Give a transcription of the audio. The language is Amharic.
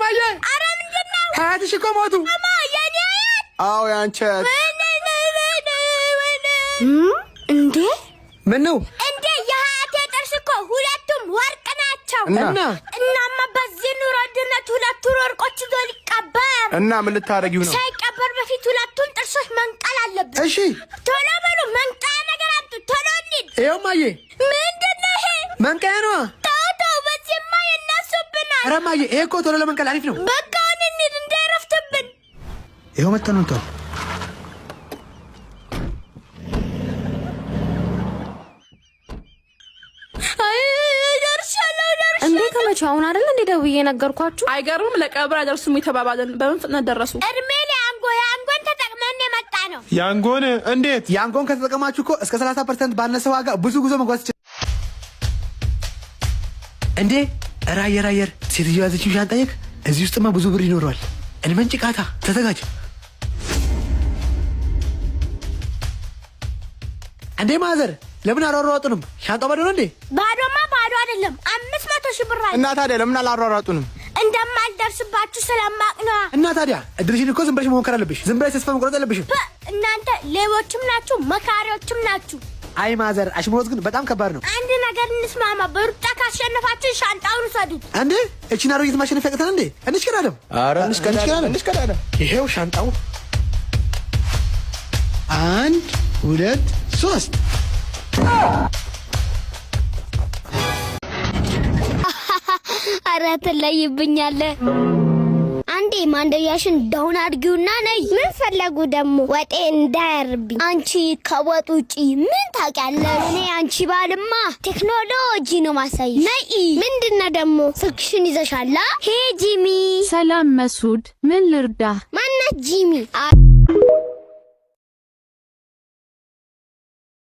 ማየ አረ ምንድነው አያትሽ እኮ ሞቱ አማ የኔ አዎ ያንቺ እንዴ ምን ነው እንዴ የሀያቴ ጥርስ እኮ ሁለቱም ወርቅ ናቸው እናማ በዚህ ኑሮ ድነት ሁለቱ ወርቆች ይዞ ሊቀበር እና ምን ልታረጊው ነው ሳይቀበር በፊት ሁለቱን ጥርሶች መንቀል አለበት እሺ ቶሎ በሉ መንቀያ ነገር አምጡ ቶሎ እንሂድ ይኸው ማየ ምንድነው ይሄ መንቀያ ነው ታው በዚህማ የናሱብናል ኧረ ማየ ይሄ እኮ ቶሎ ለመንቀል አሪፍ ነው በቃ እንሂድ እንዳይረፍትብን ይኸው መተን ነው እንዴ ከመቼው አሁን አይደል እንዴ ደውዬ ነገርኳችሁ አይገርም ለቀብር አይደርሱም የተባባለን በምን ፍጥነት ደረሱ እርሜል ያንጎን ተጠቅመን የመጣ ነው ያንጎን እንዴት ያንጎን ከተጠቀማችሁ እኮ እስከ 30% ባነሰ ዋጋ ብዙ ጉዞ መጓዝ ይችላል እንዴ ራየር ሴትዮ ያዘችው ሻንጣየክ እዚህ ውስጥማ ብዙ ብር ይኖረዋል እንመንጭቃታ ተዘጋጅ እንዴ ማዘር ለምን አሯሯጡንም ሻንጣው ባዶ ነው እንዴ ባዶማ ባዶ አይደለም 500 ሺህ ብር እና ታዲያ ለምን አላሯሯጡንም እንደማልደርስባችሁ ስለማቅ ነው እና ታዲያ እድልሽን እኮ ዝም ብለሽ መሞከር አለብሽ ዝም ብለሽ ተስፋ መቁረጥ የለብሽም እናንተ ሌቦችም ናችሁ መካሪዎችም ናችሁ አይ ማዘር አሽሙሮት ግን በጣም ከባድ ነው አንድ ነገር እንስማማ በሩጫ ካሸነፋችሁ ሻንጣውን ውሰዱት እንዴ እቺን አሮጊት ማሸነፍ ያቅተን እንዴ እንሽከዳለም አረ እንሽከዳለም ይሄው ሻንጣው 1 2 3 አረ ትለይብኛለህ አንዴ ማንደያሽን ዳውን አድርጊውና ነይ ምን ፈለጉ ደሞ ወጤ እንዳያርብኝ አንቺ ከወጥ ውጪ ምን ታውቂያለሽ እኔ አንቺ ባልማ ቴክኖሎጂ ነው ማሳይ ነይ ምንድነው ደሞ ስልክሽን ይዘሻላ ሄ ጂሚ ሰላም መስዑድ ምን ልርዳ ማናት ጂሚ